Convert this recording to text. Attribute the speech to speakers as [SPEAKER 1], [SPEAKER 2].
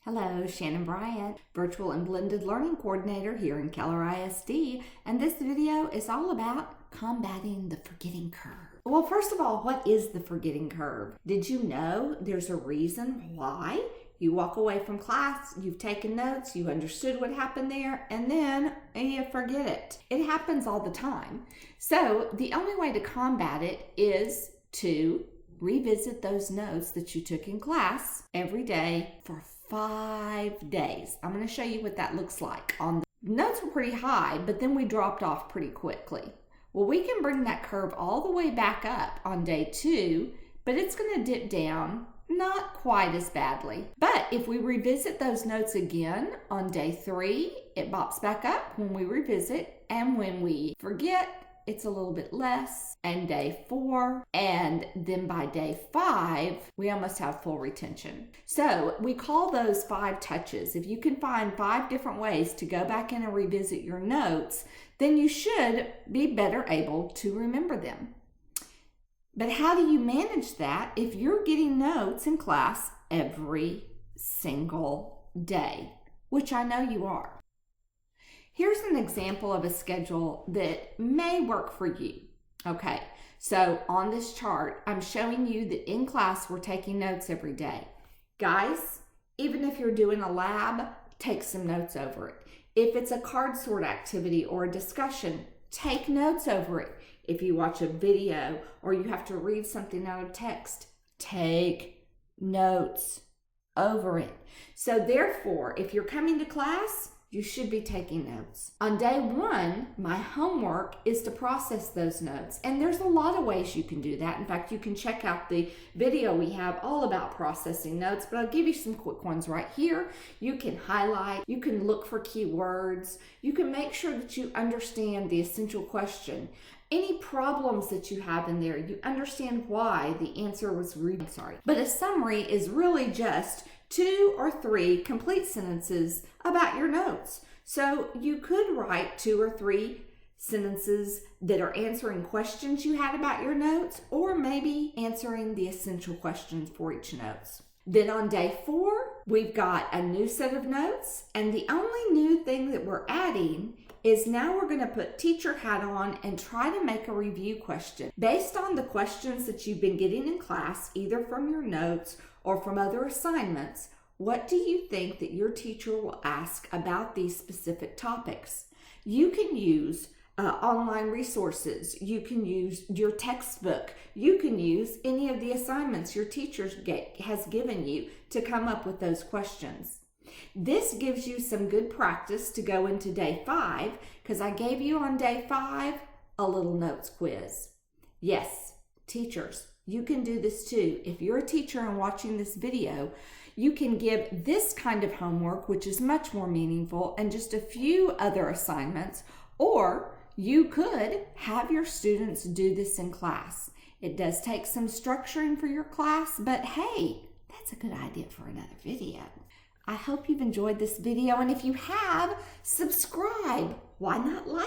[SPEAKER 1] Hello, Shannon Bryant, Virtual and Blended Learning Coordinator here in Keller ISD, and this video is all about combating the forgetting curve. Well, first of all, what is the forgetting curve? Did you know there's a reason why you walk away from class, you've taken notes, you understood what happened there, and then you forget it? It happens all the time. So the only way to combat it is to revisit those notes that you took in class every day for 5 days. I'm going to show you what that looks like. The notes were pretty high, but then we dropped off pretty quickly. Well, we can bring that curve all the way back up on day 2, but it's going to dip down not quite as badly. But if we revisit those notes again on day 3, it bops back up when we revisit, and when we forget, it's a little bit less, and day 4, and then by day 5, we almost have full retention. So we call those 5 touches. If you can find 5 different ways to go back in and revisit your notes, then you should be better able to remember them. But how do you manage that if you're getting notes in class every single day, which I know you are? Here's an example of a schedule that may work for you. Okay, so on this chart, I'm showing you that in class, we're taking notes every day. Guys, even if you're doing a lab, take some notes over it. If it's a card sort activity or a discussion, take notes over it. If you watch a video or you have to read something out of text, take notes over it. So therefore, if you're coming to class, you should be taking notes. On day 1, my homework is to process those notes. And there's a lot of ways you can do that. In fact, you can check out the video we have all about processing notes, but I'll give you some quick ones right here. You can highlight, you can look for keywords, you can make sure that you understand the essential question. Any problems that you have in there, you understand why the answer was But a summary is really just 2 or 3 complete sentences about your notes. So you could write 2 or 3 sentences that are answering questions you had about your notes, or maybe answering the essential questions for each notes. Then on day 4, we've got a new set of notes, and the only new thing that we're adding is now we're going to put teacher hat on and try to make a review question. Based on the questions that you've been getting in class, either from your notes or from other assignments, what do you think that your teacher will ask about these specific topics? You can use online resources. You can use your textbook. You can use any of the assignments your teacher has given you to come up with those questions. This gives you some good practice to go into day 5, because I gave you on day 5 a little notes quiz. Yes, teachers, you can do this too. If you're a teacher and watching this video, you can give this kind of homework, which is much more meaningful, and just a few other assignments, or you could have your students do this in class. It does take some structuring for your class, but hey, that's a good idea for another video. I hope you've enjoyed this video, and if you have, subscribe. Why not like